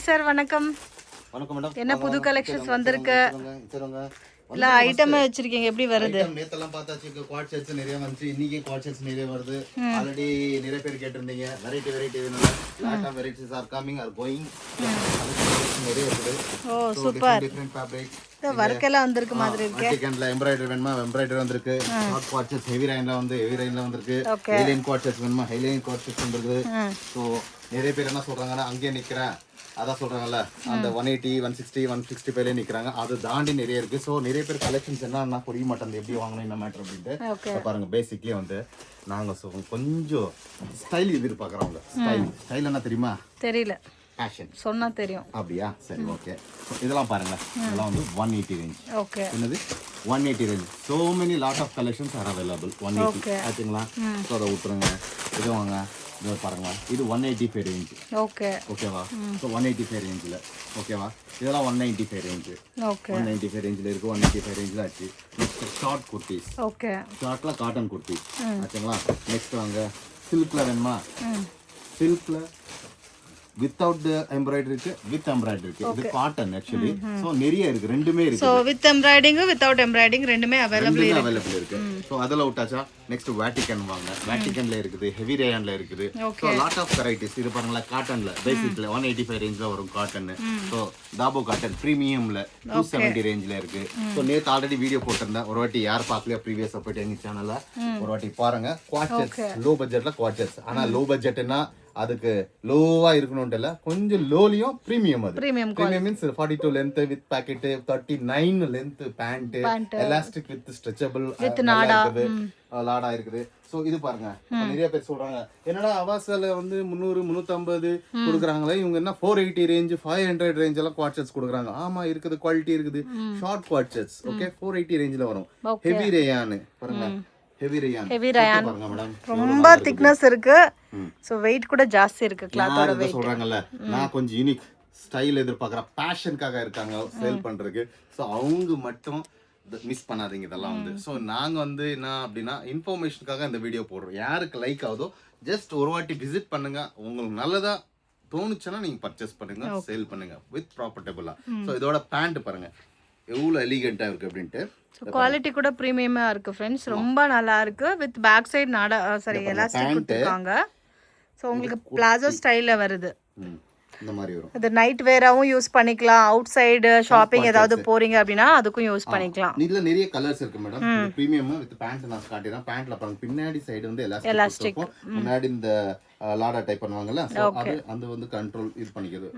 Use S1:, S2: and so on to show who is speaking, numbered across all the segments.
S1: Sir வணக்கம்.
S2: வணக்கம் madam.
S1: என்ன புது கலெக்ஷன்ஸ் வந்திருக்கு? இல்ல ஐட்டமே வச்சிருக்கீங்க, எப்படி வருது?
S2: நேத்தெல்லாம் பார்த்தாச்சு, குவாட் செட்ஸ் நிறைய வந்துச்சு. இன்னைக்கு குவாட் செட்ஸ் நிறைய வருது. ஆல்ரெடி நிறைய பேர் கேட்டிருந்தீங்க வெரைட்டி வேணும்னா lot of varieties are coming or going. நிறைய இருக்குது.
S1: Oh super.
S2: Different fabrics.
S1: இந்த வர்க் எல்லாம் வந்திருக்கு மாதிரி இருக்கு.
S2: ஆர்டிகன்ல எம்ப்ராய்டரி வேணுமா எம்ப்ராய்டரி வந்திருக்கு. ஷார்ட் குவாட் செட்ஸ் ஹெவி லைன்ல வந்திருக்கு. ஹைலைன் குவாட் செட்ஸ் வேணுமா ஹைலைன் குவாட் செட்ஸ் வந்திருக்கு. சோ நிறைய பேர் என்ன சொல்றாங்கன்னா அங்கேயே நிக்கிறேன் அதான் சொல்றாங்கல்ல, அந்த 180 160 165 நிக்கிறாங்க. அது தாண்டி நிறைய இருக்கு. ஸோ நிறைய பேர் கலெக்ஷன்ஸ் என்ன புரிய மாட்டேன் எப்படி வாங்கணும் என்ன மேட்டர் அப்படின்ட்டு பாருங்க. பேசிக்லயே வந்து நாங்க கொஞ்சம் ஸ்டைல் எதிர்பார்க்குறவங்க. ஸ்டைல் என்ன தெரியுமா?
S1: தெரியல,
S2: ஃபேஷன்
S1: சொன்னா தெரியும்.
S2: அப்படியா? சரி ஓகே. இதெல்லாம் பாருங்க, இதெல்லாம் வந்து 180 ரேஞ்ச்.
S1: ஓகே.
S2: என்னது 180 range. so many lot of collections are available. 180 ஆச்சுங்களா? ஸோ அதை விட்டுருங்க. இது வாங்க, இது பாருங்க, இது 185 ரேஞ்ச்.
S1: ஓகே
S2: ஓகேவா? ஸோ 185 ரேஞ்சில் ஓகேவா? இதெல்லாம் 195 ரேஞ்சு.
S1: ஓகே.
S2: 195 ரேஞ்சில் இருக்குது. 185 ரேஞ்சில் ஆச்சு. Next short kurtis.
S1: ஓகே.
S2: ஷார்ட்டில் காட்டன் குர்த்திஸ் ஆச்சுங்களா? நெக்ஸ்ட் வாங்க, சில்கில் வேணுமா? சில்கில் வித்தவுட் எம்ப்ராய்டரி இருக்கு, வித் எம்ப்ராய்டரி இருக்கு. இது காட்டன் ஆக்சுவலி. சோ நிறைய இருக்கு, ரெண்டுமே இருக்கு.
S1: So with embroidering without embroidering ரெண்டுமே அவேலபிள்
S2: இருக்கு. சோ அதல விட்டாச்சா நெக்ஸ்ட் வேட்டிகன் வாங்க. வேட்டிகன்ல இருக்குது, ஹெவி ரேயான்ல இருக்குது. So lot of varieties. இது பாருங்களா, காட்டன்ல பேசிக்ல 185 ரேஞ்ச்ல வரும் காட்டன். சோ தாபோ காட்டன் பிரீமியம்ல 270 ரேஞ்ச்ல இருக்கு. சோ நேத்து ஆல்ரெடி வீடியோ போட்டிருந்தேன். ஒரு வாட்டி யார் பார்க்கலையா ப்ரீவியஸா போயிட்டு எங்க சேனல்ல ஒரு வாட்டி பாருங்க. குவாட்செட்ஸ் லோ பட்ஜெட்ல குவாட்செட்ஸ். ஆனா லோ பட்ஜெட்னா அதுக்கு லோவா இருக்கணும்னு இல்ல, கொஞ்சம் லோலியும் பிரீமியம். அது premium means 42 length with pocket, 39 length pant, elastic with stretchable with லாடா இருக்குது. சோ இது பாருங்க, நிறைய பேர் சொல்றாங்க என்னடா அவாசால வந்து 300 350 கொடுக்குறாங்களே, இவங்க என்ன 480 ரேஞ்ச் 500 ரேஞ்ச் எல்லாம் குவாட்செட்ஸ் கொடுக்குறாங்க. ஆமா இருக்குது, குவாலிட்டி இருக்குது. ஷார்ட் குவாட்செட்ஸ் ஓகே 480 ரேஞ்சில வரும். ஹெவி ரேயான் பாருங்க, ஹெவி ரேயான் பாருங்க மேடம்,
S1: ரொம்ப திக்னஸ் இருக்கு. சோ வெயிட் கூட ஜாஸ்தி இருக்கு. கிளாத்தோட வெயிட்
S2: சொல்றாங்கல்ல, நான் கொஞ்சம் யூனிக் ஸ்டைல் எதிர்பார்க்கறேன். பேஷனுக்காக இருக்காங்க சேல் பண்றதுக்கு. சோ அவங்க மட்டும் மிஸ் பண்ணாதீங்க இதெல்லாம் வந்து. சோ நாங்க வந்து என்ன அப்படின்னா இன்ஃபர்மேஷனுக்காக இந்த வீடியோ போடுறோம். யாருக்கு லைக் ஆகுதோ ஜஸ்ட் ஒரு வாட்டி விசிட் பண்ணுங்க. உங்களுக்கு நல்லதா தோணுச்சுன்னா நீங்க பர்ச்சேஸ் பண்ணுங்க, சேல் பண்ணுங்க வித் ப்ராஃபிட்டபிளா. சோ இதோட பேண்ட் பாருங்க எவ்வளவு எலிகென்ட்டா இருக்கு அப்படின்ட்டு.
S1: குவாலிட்டி கூட பிரீமியமா இருக்கு फ्रेंड्स, ரொம்ப நல்லா இருக்கு. வித் பேக் சைடு நாடா சாரி எலாஸ்டிக் கொடுத்திருக்காங்க. சோ உங்களுக்கு பிளாசோ ஸ்டைல்ல வருது.
S2: இந்த மாதிரி வரும்.
S1: இது நைட் வேராவும் யூஸ் பண்ணிக்கலாம். அவுட் சைடு ஷாப்பிங் ஏதாவது போறீங்க அப்படினா அதுக்கும் யூஸ் பண்ணிக்கலாம்.
S2: இதுல நிறைய கலர்ஸ் இருக்கு மேடம். இந்த பிரீமியம் வித் பேண்ட் நான் காட்டிறேன். பேண்ட்ல பாருங்க பின்னாடி சைடு வந்து எலாஸ்டிக், முன்னாடி இந்த லாடா டைப் பண்ணுவாங்கல்ல, சோ அது அந்த வந்து கண்ட்ரோல் இது பண்ணிக்குது.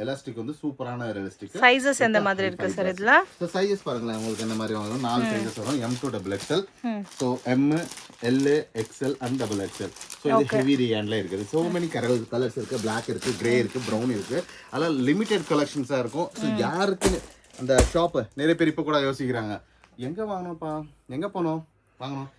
S2: எலாஸ்டிக் வந்து சூப்பரான எலாஸ்டிக்.
S1: சைஸஸ் எந்த மாதிரி இருக்கு சார் இதுல?
S2: சோ சைஸஸ் பாருங்க, உங்களுக்கு என்ன மாதிரி வாங்கணும். 4 சைஸஸ் வரும். M to XXL. So M, L, XL and XXL. So இது ஹெவி ரேயான்ல இருக்குது. சோ many கலர்ஸ் இருக்கு. Black இருக்கு, Grey இருக்கு, Brown இருக்கு. அதெல்லாம் லிமிடெட் கலெக்ஷன்ஸா இருக்கும். சோ யாருக்கு அந்த ஷாப் நிறைய பேர் இப்ப கூட யோசிக்கிறாங்க, எங்க வாங்கணும்ப்பா, எங்க போனோம் வாங்கணும்.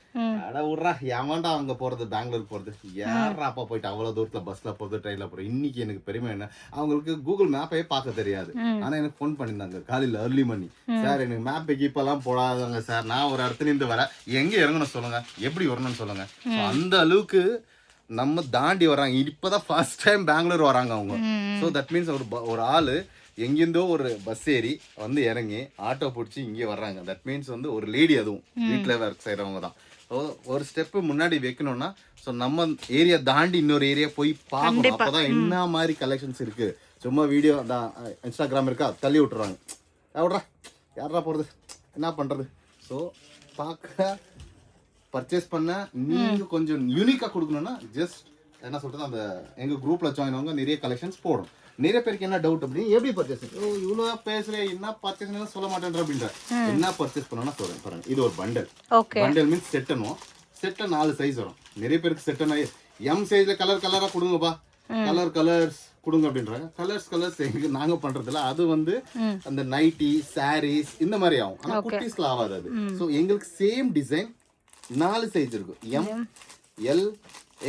S2: அட விட்றா, ஏமாண்டா அங்க போறது, பெங்களூர் போறது, யாரா அப்பா போயிட்டு அவ்வளவு தூரத்துல பஸ்ல போறது, ட்ரெயின்ல போறது. இன்னைக்கு எனக்கு பெருமை என்ன, அவங்களுக்கு கூகுள் மேப்பே பார்க்க தெரியாது. ஆனா எனக்கு ஃபோன் பண்ணியிருந்தாங்க காலையில ஏர்லி மணி, சார் எனக்கு மேப் கீப்பெல்லாம் போடாதவங்க சார், நான் ஒரு இடத்துல இருந்து வரேன், எங்க இறங்கணும் சொல்லுங்க, எப்படி வரணும்னு சொல்லுங்க. அந்த அளவுக்கு நம்ம தாண்டி வர்றாங்க. இப்பதான் ஃபர்ஸ்ட் டைம் பெங்களூர் வராங்க அவங்க. ஸோ தட் மீன்ஸ் ஒரு ஆளு எங்கிருந்தோ ஒரு பஸ் ஏறி வந்து இறங்கி ஆட்டோ பிடிச்சி இங்கே வர்றாங்க. தட் மீன்ஸ் வந்து ஒரு லேடி, அதுவும் வீட்டில் ஒர்க் செய்கிறவங்க தான். ஸோ ஒரு ஸ்டெப்பு முன்னாடி வைக்கணும்னா ஸோ நம்ம ஏரியா தாண்டி இன்னொரு ஏரியா போய் பார்க்கணும். அப்போதான் என்ன மாதிரி கலெக்ஷன்ஸ் இருக்கு. சும்மா வீடியோ தான் இன்ஸ்டாகிராம் இருக்கா தள்ளி விட்டுறாங்க, விட்றா யாரா போகிறது என்ன பண்ணுறது. ஸோ பார்க்க பர்ச்சேஸ் பண்ண நீங்கள் கொஞ்சம் யூனிக்காக கொடுக்கணும்னா ஜஸ்ட் என்ன சொல்கிறது, அந்த எங்கள் குரூப்பில் ஜாயின் ஆகுங்க. நிறைய கலெக்ஷன்ஸ் போடும். நிறைய பேருக்கு என்ன டவுட் அப்படின்னு, எப்படி பர்ச்சேஸ், இவ்வளோ பேசுகிறேன் என்ன பர்ச்சேஸ் சொல்ல மாட்டேன்ற அப்படின்ற என்ன பர்ச்சேஸ் பண்ணணும்னா சொல்கிறேன் பாருங்க. இது ஒரு பண்டல். Bundle means செட்டனும். செட்டை 4 சைஸ் வரும். நிறைய பேருக்கு செட்டனா எம் சைஸ்ல கலராக கொடுங்கப்பா, கலர்ஸ் கொடுங்க அப்படின்றாங்க. கலர்ஸ் எங்களுக்கு நாங்க பண்றதுல அது வந்து அந்த நைட்டி சாரீஸ் இந்த மாதிரி ஆகும். ஆனா குட்டீஸ்ல ஆகாது அது. ஸோ எங்களுக்கு சேம் டிசைன் 4 சைஸ் இருக்கும். M, L,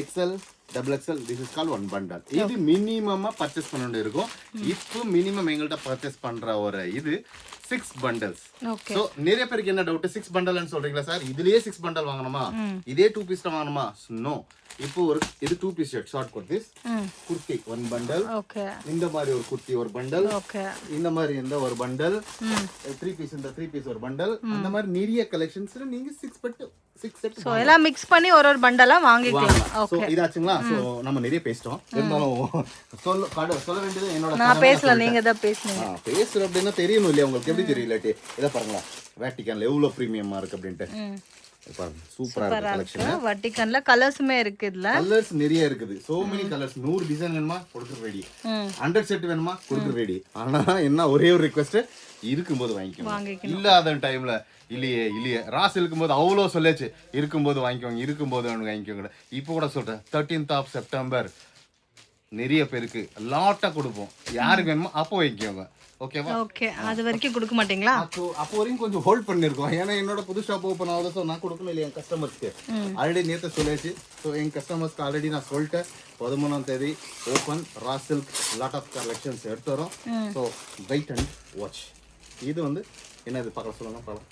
S2: XL double XL this is call one bundle. இது மினிமமா பர்ச்சேஸ் பண்ண வேண்டிய இருக்கும். இப்போ மினிமம் எங்கள்கிட்ட பர்ச்சேஸ் பண்ற ஒரு இது 6 பண்டல்ஸ்.
S1: ஓகே
S2: சோ நிறைய பேருக்கு என்ன டவுட் 6 பண்டல்னு சொல்றீங்களா சார், இதுலயே 6 பண்டல் வாங்கணுமா, இதே 2 பீஸ் தான் வாங்கணுமா? நோ. இப்போ ஒரு இது 2 piece shirt short kurti, kurti 1 bundle.
S1: Okay
S2: இந்த மாதிரி ஒரு குர்த்தி ஒரு பண்டல்.
S1: ஓகே
S2: இந்த மாதிரி இந்த ஒரு பண்டல். 3 பீஸ் இந்த 3 பீஸ் ஒரு பண்டல். அந்த மாதிரி நிறைய கலெக்ஷன்ஸ் நீங்க 6 செட்
S1: சோ எல்லாம் mix பண்ணி ஒரு பண்டலா வாங்கிக்கலாம்.
S2: சோ இதாச்சுங்களா. சோ நம்ம நிறைய பேசிட்டோம். இருந்தாலும் சொல்ல வேண்டியது என்னோட
S1: நான் பேசல, நீங்க தான் பேசுனீங்க.
S2: பேசுற அப்படின்னா தெரியணும் இல்லையா உங்களுக்கு, எப்படி தெரியல? இத பாருங்களா வேட்டிகன்ல எவ்வளவு பிரீமியமா இருக்கு அப்படின்ட்டு பாருங்க. சூப்பரா இருக்கு கலெக்ஷன்.
S1: வட்டிகன்ல கலர்ஸ்மே இருக்கு. இதுல
S2: கலர்ஸ் நிறைய இருக்குது. So many colours. 100 டிசைன் வேணுமா கொடுக்குற ரெடி, 100 செட் வேணுமா கொடுக்குற ரெடி. ஆனா என்ன ஒரே ஒரு ரிக்வெஸ்ட், இருக்கும்போது வாங்கிக்கணும். இல்லாத டைம்ல இல்லையே ராஸ் இருக்கும்போது அவ்வளோ சொல்லியாச்சு, இருக்கும்போது வாங்கிக்கோங்க, இருக்கும்போது வாங்கிக்கோங்க. இப்போ கூட சொல்றேன் 13th of September நிறைய பேருக்கு லாட்டா கொடுப்போம். யாருக்கு வேணுமோ அப்போ வாங்கிக்கோங்க. ஓகேவா?
S1: ஓகே. அது வரைக்கும் கொடுக்க மாட்டீங்களா?
S2: அப்போ வரைக்கும் கொஞ்சம் ஹோல்ட் பண்ணிருக்கோம். ஏன்னா என்னோட புது ஷாப் ஓப்பன் ஆகுது. ஸோ நான் கொடுக்கணும் இல்லையா என் கஸ்டமர்ஸ்க்கு. ஆல்ரெடி நேற்று சொல்லியாச்சு. ஸோ என் கஸ்டமர்ஸ்க்கு ஆல்ரெடி நான் சொல்லிட்டேன் 13ஆம் தேதி open raw silk lot of collections எடுத்து வரோம். So wait and watch. இது வந்து என்ன இது பார்க்க சொல்லணும் பார்க்கலாம்.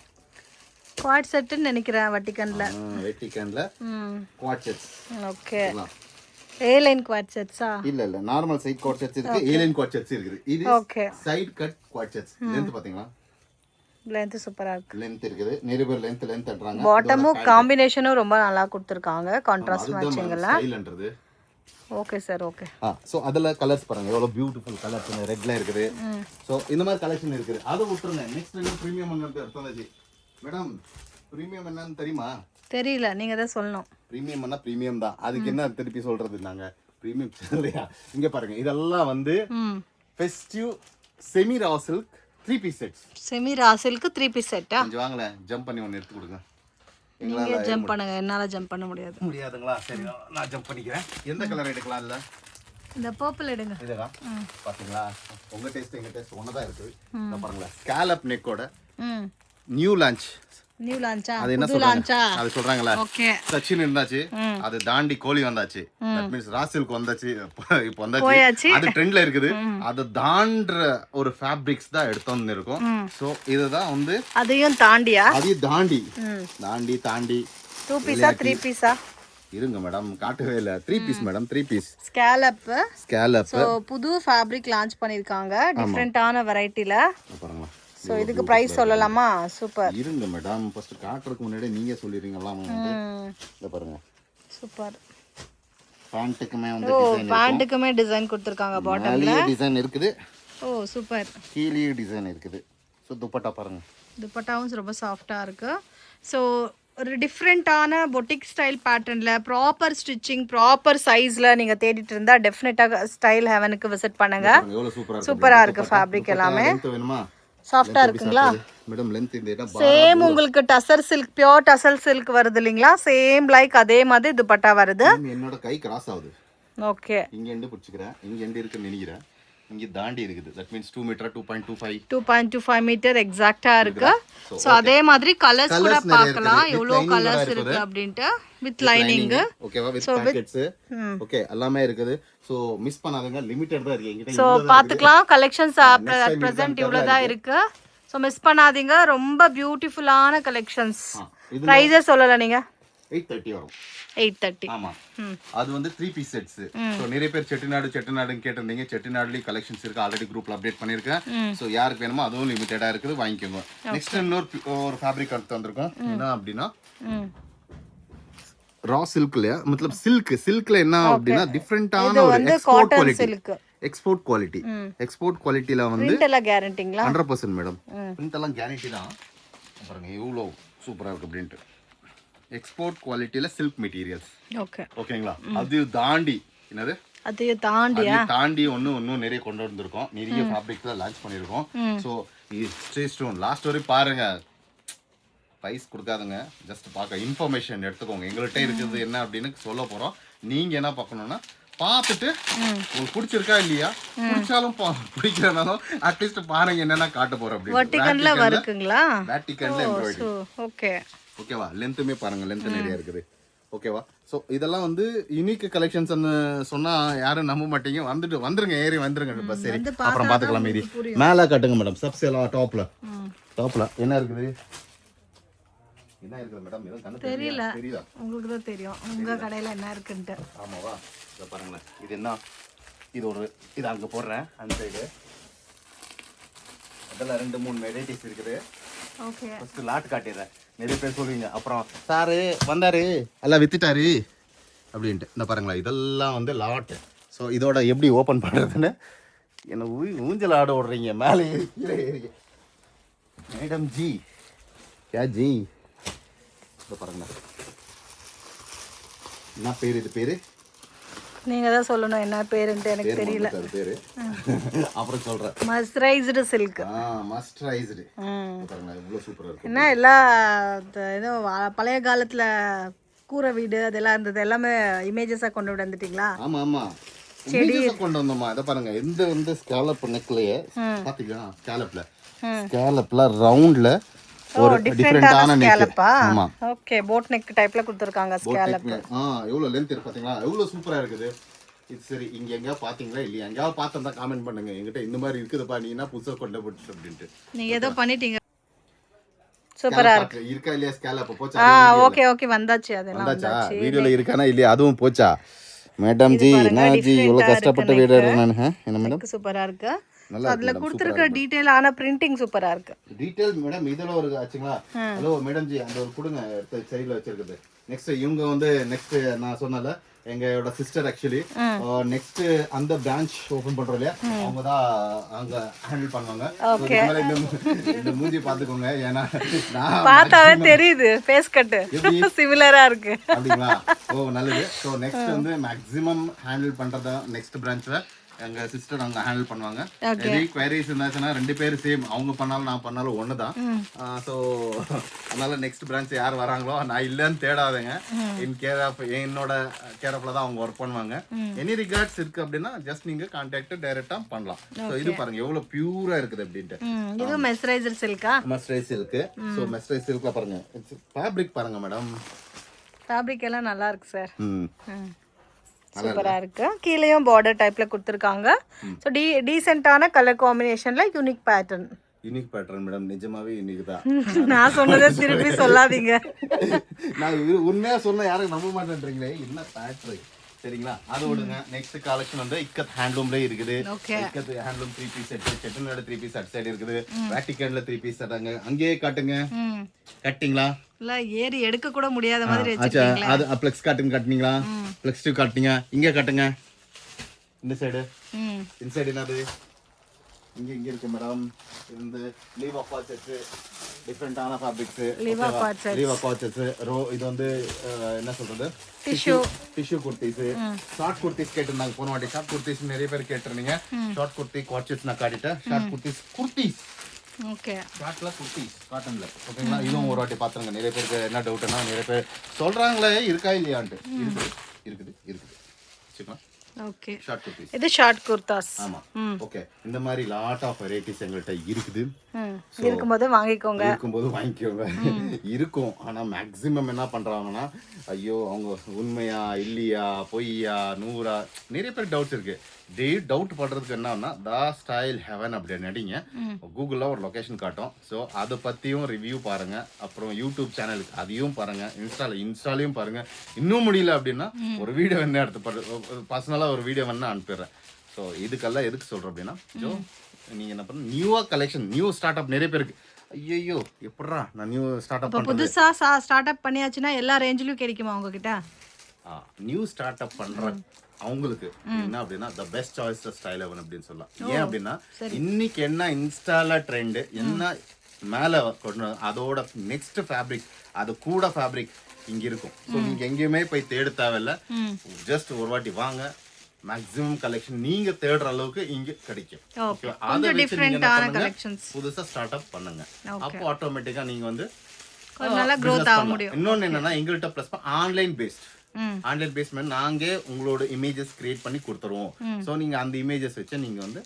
S1: குவாட் செட்னு நினைக்கிறேன் வட்டிகன்ல.
S2: வெட்டிகன்ல குவாட் செட்ஸ்.
S1: ஓகே. ஏ லைன் குவாட் செட்ஸா?
S2: இல்ல நார்மல் சைட் குவாட் செட்ஸ் இருக்கு, ஏ லைன் குவாட் செட்ஸ் இருக்குது. இது
S1: okay
S2: side cut quad sets. Length பாத்தீங்களா?
S1: லெந்த் சூப்பரா இருக்கு.
S2: லெந்த் இருக்குது. நிறைய பேர் லெந்த் அட்றாங்க.
S1: பாட்டமும் காம்பினேஷனும் ரொம்ப நல்லா கொடுத்திருக்காங்க. கான்ட்ராஸ்ட் மேட்சிங்ல.
S2: ஸ்டைல்ன்றது.
S1: Okay sir. ஓகே.
S2: சோ அதல கலர்ஸ் பாருங்க எவ்வளவு பியூட்டிஃபுல் கலர்ஸ். ரெட்ல இருக்குது. சோ இந்த மாதிரி கலெக்ஷன் இருக்குது. அது விட்டுருங்க. நெக்ஸ்ட் என்ன பிரீமியம் என்னன்னு எடுத்தாச்சு. மேடம் பிரீமியம் என்னன்னு தெரியுமா?
S1: தெரியல, நீங்க தான் சொல்லணும்.
S2: பிரீமியம்னா பிரீமியம் தான். அதுக்கு என்ன திருப்பி சொல்றது நாங்க பிரீமியம் இல்லையா? இங்க பாருங்க இதெல்லாம் வந்து festive semi raw silk 3 piece sets.
S1: Semi raw silk 3 piece செட்டா?
S2: கொஞ்சம் வாங்களே ஜம்ப் பண்ணி ஒன்னு எடுத்து கொடுங்க.
S1: நீங்க ஜம்ப் பண்ணுங்க, என்னால ஜம்ப் பண்ண
S2: முடியாதுங்களா? சரி நான் ஜம்ப் பண்ணிக்கிறேன். எந்த கலர் எடுக்கலாம்? இல்ல
S1: இந்த பர்பிள் எடுங்க.
S2: இதா பாத்தீங்களா? உங்க டேஸ்ட் எங்க டேஸ்ட் ஒண்ணா இருக்குது. இத பாருங்க ஸ்காலப் நெக்கோட நியூ லான்ச்.
S1: நியூ லான்ச்சா?
S2: அது என்ன சொல்றாங்க? அது சொல்றாங்களா?
S1: ஓகே.
S2: சச்சின் இருந்தாச்சு, அது தாண்டி கோலி வந்தாச்சு. தட் மீன்ஸ் ராசில்க்கு வந்தாச்சு. இப்போ வந்தாச்சு. அது ட்ரெண்ட்ல இருக்குது. அது தாண்ட ஒரு ஃபேப்ரிக்ஸ் தான் எடுத்து வந்து இருக்கும். சோ இதுதான் வந்து
S1: அதையும் தாண்டியா?
S2: அதையும் தாண்டி 2
S1: பீஸா 3 பீஸா?
S2: இருங்க மேடம் காட்டவே இல்ல. 3 piece madam. 3 piece
S1: scallop. So புது ஃபேப்ரிக் லான்ச் பண்ணிருக்காங்க டிஃபரண்டான வெரைட்டில. பாருங்க. சோ இதுக்கு பிரைஸ் சொல்லலாமா? சூப்பர்.
S2: இருங்க மேடம் ஃபர்ஸ்ட் காட்றதுக்கு முன்னாடி நீங்க சொல்லிருங்களா? இத பாருங்க.
S1: சூப்பர்.
S2: பேண்ட்டுக்குமே வந்து டிசைன்.
S1: பேண்ட்டுக்குமே டிசைன் கொடுத்திருக்காங்க. பாட்டம்ல
S2: டிசைன் இருக்குது.
S1: Oh super.
S2: கீழே டிசைன் இருக்குது. சோ துப்பட்டா பாருங்க.
S1: துப்பட்டாவும் ரொம்ப சாஃப்ட்டா இருக்கு. சோ ஒரு டிஃப்ரெண்டான பொட்டிக் ஸ்டைல் பேட்டர்ன்ல ப்ராப்பர் ஸ்டிச்சிங் ப்ராப்பர் சைஸ்ல நீங்க தேடிட்டு இருந்தா டெஃபினட்டா ஸ்டைல் ஹெவனுக்கு விசிட் பண்ணுங்க. சூப்பரா இருக்கு ஃபேப்ரிக் எல்லாமே. சாஃப்ட்டா இருக்குங்களா
S2: மேடம்? லெந்த் இந்த
S1: சேம் உங்களுக்கு tussar silk pure tussar silk வருது இல்லீங்களா? சேம் லைக் அதே மாதிரி துப்பட்டா வருது.
S2: என்னோட கை கிராஸ் ஆகுது.
S1: ஓகே.
S2: இங்க எண்டு பிடிச்சுக்கிறேன். இங்க எண்டு இருக்குன்னு நினைக்கிறேன். இங்க தாண்டி இருக்குது. தட் மீன்ஸ் 2 மீட்டர்
S1: 2.25 மீட்டர் எக்ஸாக்ட்டா இருக்கு. சோ அதே மாதிரி கலர்ஸ் கூட பார்க்கலாம் எவ்வளவு கலர்ஸ் இருக்கு அப்படினு. With lining.
S2: ஓகேவா? With pockets. ஓகே எல்லாமே இருக்குது. சோ மிஸ் பண்ணாதீங்க. லிமிட்டட் தான் இருக்கு என்கிட்ட.
S1: சோ பாத்துக்கலாம் கலெக்ஷன்ஸ் அட் பிரசன்ட் இவ்வளவு தான் இருக்கு. சோ மிஸ் பண்ணாதீங்க. ரொம்ப பியூட்டிஃபுல்லான கலெக்ஷன்ஸ். பிரைஸ் சொல்லல நீங்க?
S2: 830 வரும்.
S1: 830.
S2: ஆமா. அது வந்து 3 பீஸ் செட்ஸ். சோ நிறைய பேர் செட்டிநாடுன்னு கேட்டிருந்தீங்க. செட்டிநாடுலயே கலெக்ஷன்ஸ் இருக்கு. ஆல்ரெடி குரூப்ல அப்டேட் பண்ணிருக்கேன். சோ யாருக்கு வேணுமோ அதுவும் லிமிட்டடா இருக்குது, வாங்கிக்கோங்க. நெக்ஸ்ட் இன்னொரு ஃபேப்ரிக் எடுத்து வந்திருக்கோம். என்ன அப்படினா ரா சில்க்லயா मतलब சில்க்ல என்ன அப்படினா டிஃபரண்டான ஒரு எக்ஸ்போர்ட் குவாலிட்டி. எக்ஸ்போர்ட் குவாலிட்டில வந்து
S1: பிரிண்ட் எல்லாம் கேரண்டிங்களா?
S2: 100% மேடம். பிரிண்ட் எல்லாம் கேரண்டி தான். பாருங்க எவ்வளவு சூப்பரா இருக்கு பிரிண்ட். எக்ஸ்போர்ட் குவாலிட்டில சில்க் மெட்டீரியல்ஸ்.
S1: ஓகே.
S2: ஓகேங்களா? அது தாண்டி என்னது?
S1: அதையும் தாண்டி
S2: ஒன்னும் நிறைய கொண்டு வந்திருக்கோம். நிறைய ஃபேப்ரிக்ல லான்ச் பண்ணிருக்கோம். சோ ஸ்டே ஸ்டோன் லாஸ்ட் வரை பாருங்க. பிரைஸ் கொடுக்காதுங்க. ஜஸ்ட் பார்க்க இன்ஃபர்மேஷன் எடுத்துக்கோங்க. எங்கள்கிட்ட இருக்குது என்ன அப்படின்னு சொல்ல போறோம். நீங்க என்ன பார்க்கணும்னா பார்த்துட்டு உங்களுக்கு பிடிச்சிருக்கா இல்லையா, பிடிச்சாலும் பிடிக்கலனாலும் அட்லீஸ்ட் பாருங்க என்னென்ன காட்ட போறோம் அப்படின்னு.
S1: வெர்டிகல்ல வருக்குங்களா?
S2: வெர்டிகல்ல எம்ப்ராய்டரி.
S1: ஓகே.
S2: ஓகேவா? லென்த்துமே பாருங்க. லென்த் நிறைய இருக்குது. ஓகேவா? ஸோ இதெல்லாம் வந்து யூனிக் கலெக்ஷன்ஸ்னு சொன்னா யாரும் நம்ப மாட்டீங்க. வந்துருங்க ஏறி வந்துருங்க பஸ் ஏறி, அப்புறம் பார்த்துக்கலாம் மீதி. மேலே காட்டுங்க மேடம், சப்ஸ்லாம் டாப்ல என்ன இருக்குது மேடம்? எதுவும் கண்ணு
S1: தெரியல,
S2: தெரியுதா?
S1: உங்களுக்கு தான் தெரியும் உங்க கடையில என்ன இருக்குன்ட்டு.
S2: ஆமாவா? இதை பாருங்களேன், இது என்ன, இது அங்கே போடுறேன் அந்த சைடு. அதெல்லாம் 2-3 வெரைட்டிஸ் இருக்குது.
S1: ஓகே,
S2: ஃபர்ஸ்ட் லாட் காட்டிடுறேன். நிறைய பேர் சொல்லுவீங்க அப்புறம், சாரு வந்தாரு எல்லாம் வித்துட்டாரு அப்படின்ட்டு. இந்த பாருங்களா, இதெல்லாம் வந்து லாட்டு. ஸோ இதோட எப்படி ஓப்பன் பண்ணுறதுன்னு என்ன ஊஞ்சல் ஆட விடுறீங்க, மேலே ஏறி கீழே ஏறி. மேடம் ஜி யா ஜி, இதை பாருங்களா, என்ன பேர்? இது பேர்
S1: நீங்க தான் சொல்லணும் என்ன பேருன்ட்டு, எனக்கு தெரியல.
S2: பேரு அப்புறம் சொல்றேன்.
S1: மஸ்டரைஸ்டு சில்க்.
S2: மஸ்டரைஸ்டு பாருங்க, இவ்வளவு சூப்பரா இருக்கு.
S1: என்ன எல்லா ஏதோ பழைய காலத்துல கூரை வீடு அதெல்லாம் இருந்தது, எல்லாமே இமேஜஸா கொண்டு வந்துட்டீங்களா?
S2: ஆமா ஆமா, இமேஜஸா கொண்டு வந்தோமா. இத பாருங்க, இந்த வந்து ஸ்காலப் நெக்லயே பாத்தீங்களா? ஸ்காலப்ல ரவுண்ட்ல ஒரு டிஃபரண்டான நெக். ஆமா,
S1: ஓகே, போட் நெக் டைப்ல கொடுத்திருக்காங்க ஸ்காலப்.
S2: எவ்வளவு லெந்த் இருக்கு பாத்தீங்களா? எவ்வளவு சூப்பரா இருக்குது. இது சரி, இங்க எங்க பாத்தீங்களா இல்லையா? எங்கயாவது பார்த்தா கமெண்ட் பண்ணுங்க. என்கிட்ட இந்த மாதிரி இருக்குதுப்பா, நீ என்ன புதுசா கொண்டு போட்டு அப்படின்ட்டு.
S1: நீங்க ஏதோ பண்ணிட்டீங்க, சூப்பரா இருக்கு.
S2: இருக்கா இல்லையா ஸ்காலப்? போச்சா?
S1: ஓகே ஓகே, வந்தாச்சு. அதெல்லாம் வந்தாச்சு.
S2: வீடியோல இருக்கானா இல்லையா? அதுவும் போச்சா? மேடம் ஜி நாஜி இவ்வளவு கஷ்டப்பட்ட வீடியோ நான் என்ன மேடம்?
S1: சூப்பரா இருக்கு. அதுல கொடுத்திருக்க டீடைல் ஆன பிரிண்டிங் சூப்பரா இருக்கு.
S2: டீடைல் மேடம் இதெல்லாம் ஒரு ஆச்சுங்களா? ஹலோ மேடம் ஜி, அந்த ஒரு கொடுங்க சைடுல வச்சிருக்குது. நெக்ஸ்ட் இவங்க வந்து நெக்ஸ்ட் நான் சொன்னல எங்களோட சிஸ்டர் ஆக்சுவலி நெக்ஸ்ட் அந்த பிரான்ச் ஓபன் பண்றோம் இல்லையா, அவங்க தான் அங்க ஹேண்டில் பண்ணுவாங்க. இந்த மூஞ்சி பாத்துக்கோங்க, ஏன்னா நான்
S1: பார்த்தாவே தெரியுது ஃபேஸ் கட் சிமிலரா இருக்கு.
S2: அப்படிங்களா? ஓ நல்லது. ஸோ நெக்ஸ்ட் வந்து மேக்ஸிமம் ஹேண்டில் பண்றத நெக்ஸ்ட் பிரான்ச்ல எங்க சிஸ்டர் அங்க ஹேண்டில் பண்ணுவாங்க. எனி குவரிஸ் இருந்துச்சுன்னா 2 பேரும் சேம், அவங்க பண்ணாலும் நான் பண்ணாலும் ஒண்ணுதான். ஸோ அதனால நெக்ஸ்ட் பிரான்ச் யார் வராங்களோ நான் இல்லைன்னு தேடாதீங்க. இன் கேர் ஆஃப் என்னோட கேர் ஆஃப்ல தான் அவங்க ஒர்க் பண்ணுவாங்க. எனி ரிகார்ட்ஸ் இருக்கு அப்படின்னா ஜஸ்ட் நீங்க கான்டாக்ட் டைரக்டா பண்ணலாம். ஸோ இது பாருங்க எவ்வளவு பியூரா இருக்குது அப்படின்ட்டு.
S1: இது மெஸ்ரைசர் சில்கா?
S2: Mercerise silk. ஸோ மெஸ்ரைஸ் சில்க்ல பாருங்க ஃபேப்ரிக் பாருங்க மேடம்,
S1: ஃபேப்ரிக் எல்லாம் நல்லா இருக்கு சார். சூப்பரா இருக்கு. கீழேயும் பார்டர் டைப்ல கொடுத்திருக்காங்க. சோ டீசென்ட்டான கலர் காம்பினேஷன்ல unique pattern.
S2: Unique pattern madam, நிஜமாவே யூனிக் தான்.
S1: நான் சொன்னதை திருப்பி சொல்லாதீங்க.
S2: நான் உண்மையா சொன்ன யாரும் நம்ப மாட்டேன்றீங்களே, என்ன பேட்டர்ன் சரிங்களா? அது விடுங்க. நெக்ஸ்ட் கலெக்ஷன் வந்து இக்கத் ஹேண்ட்லூம்ல இருக்குது. இக்கத் ஹேண்ட்லூம் 3 பீஸ் செட், செட்டினோட 3 பீஸ் செட் சைடு இருக்குது. வேட்டிகன்ல 3 பீஸ் செட். அங்கேயே காட்டுங்க, கட்டிங்களா?
S1: இல்ல ஏறி எடுக்க கூட முடியாத மாதிரி வெச்சிருக்கீங்க.
S2: அது ஃப்ளெக்ஸ் காட்டுங்க, காட்டுனீங்களா? ஃப்ளெக்ஸ் டியூப் காட்டுங்க. இங்க காட்டுங்க, இந்த சைடு. இந்த சைடு என்னது? இங்க இருக்கு மேடம். இது லீவ் ஆஃப் செட்ஸ், டிஃபரண்டான fabrics. Leave off sets row. இது வந்து என்ன சொல்றது, டிஷ்யூ குர்த்திஸ். ஷார்ட் குர்த்திஸ் கேட்டிருந்தாங்க போன வாட்டி. ஷார்ட் குர்த்திஸ் நிறைய பேர் கேட்டிருந்தீங்க. ஷார்ட் குர்த்தி குவாட்சஸ் நான் காட்டிட்டேன். ஷார்ட் குர்த்திஸ்
S1: ஓகே,
S2: ஷார்ட்ல குர்த்திஸ் காட்டன்ல. ஓகேங்களா? இதுவும் ஒரு வாட்டி பாத்துருங்க. நிறைய பேருக்கு என்ன டவுட்னா, நிறைய பேர் சொல்றாங்களே இருக்கா இல்லையான்ட்டு. இருக்குது சரிங்களா?
S1: Okay,
S2: short kurtis.
S1: இது ஷார்ட் குர்தாஸ்.
S2: ஆமா, ஓகே. இந்த மாதிரி லாட் ஆஃப் வெரைட்டிஸ் எங்கள்கிட்ட இருக்குது.
S1: இருக்கும்போது வாங்கிக்கோங்க,
S2: இருக்கும். ஆனா மேக்ஸிமம் என்ன பண்றாங்கன்னா, ஐயோ அவங்க உண்மையா இல்லையா, பொய்யா, நூறா, நிறைய பேர் டவுட்ஸ் இருக்கு. டவுட் பண்றதுக்கு என்னன்னா த ஸ்டைல் ஹெவன் அப்படின்னு அடிங்க, கூகுள்ல ஒரு லொகேஷன் காட்டும். ஸோ அதை பத்தியும் ரிவ்யூ பாருங்க. அப்புறம் யூடியூப் சேனலுக்கு அதையும் பாருங்க, இன்ஸ்டாலையும் பாருங்க. இன்னும் முடியல அப்படின்னா ஒரு வீடியோ என்ன எடுத்து பர்சனலா ஒரு வீடியோ வேணா அனுப்பிடுறேன். ஸோ இதுக்கெல்லாம் எதுக்கு சொல்றேன் அப்படின்னா, ஸோ நீங்க என்ன பண்ண, நியூவா கலெக்ஷன், நியூ ஸ்டார்ட் அப் நிறைய பேருக்கு ஐயோ எப்படா நான் நியூ ஸ்டார்ட் அப் பண்றது.
S1: புதுசா ஸ்டார்ட் அப் பண்ணியாச்சுன்னா எல்லா ரேஞ்சிலும் கிடைக்குமா உங்ககிட்ட?
S2: நியூ ஸ்டார்ட் அப் பண்ற அவங்களுக்கு என்ன அப்படின்னா the best choice style heaven அப்படின்னு சொல்லலாம். ஏன் அப்படின்னா இன்னைக்கு என்ன இன்ஸ்டால ட்ரெண்ட், என்ன மேல கொண்டு அதோட நெக்ஸ்ட் ஃபேப்ரிக், அது கூட ஃபேப்ரிக் இங்க இருக்கும். ஸோ நீங்க எங்கேயுமே போய் தேட தேவையில்ல. ஜஸ்ட் ஒரு வாட்டி வாங்க, மேக்ஸிமம் கலெக்ஷன் நீங்க தேடுற அளவுக்கு இங்க கிடைக்கும். அதை வச்சு நீங்க புதுசா ஸ்டார்ட் அப் பண்ணுங்க. அப்போ ஆட்டோமேட்டிக்கா நீங்க வந்து
S1: நல்லா growth ஆக முடியும்.
S2: இன்னொன்னு என்னன்னா, எங்கள்கிட்ட plus online paste, online basement நாங்க உங்களோட இமேஜஸ் கிரியேட் பண்ணி கொடுத்துருவோம். ஸோ நீங்க அந்த இமேஜஸ் வச்சு நீங்க வந்து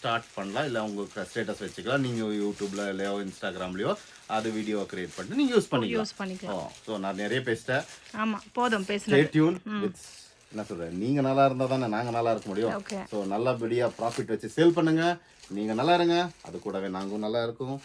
S2: ஸ்டார்ட் பண்ணலாம், இல்லை உங்களுக்கு ஸ்டேட்டஸ் வச்சுக்கலாம். நீங்கள் யூடியூப்ல இல்லையோ இன்ஸ்டாகிராம்லையோ அது வீடியோ கிரியேட் பண்ணிட்டு நீங்கள் யூஸ் பண்ணிக்கலாம். ஸோ நான் நிறைய பேசிட்டேன்.
S1: ஆமாம் போதும் பேசணும்.
S2: ஸ்டே டியூன் வித் என்ன சொல்கிறேன், நீங்கள் நல்லா இருந்தால் தானே நாங்கள் நல்லா இருக்க முடியும்.
S1: ஓகே
S2: ஸோ நல்லபடியாக ப்ராஃபிட் வச்சு சேல் பண்ணுங்கள். நீங்கள் நல்லா இருங்க, அது கூடவே நாங்களும் நல்லா இருக்கும்.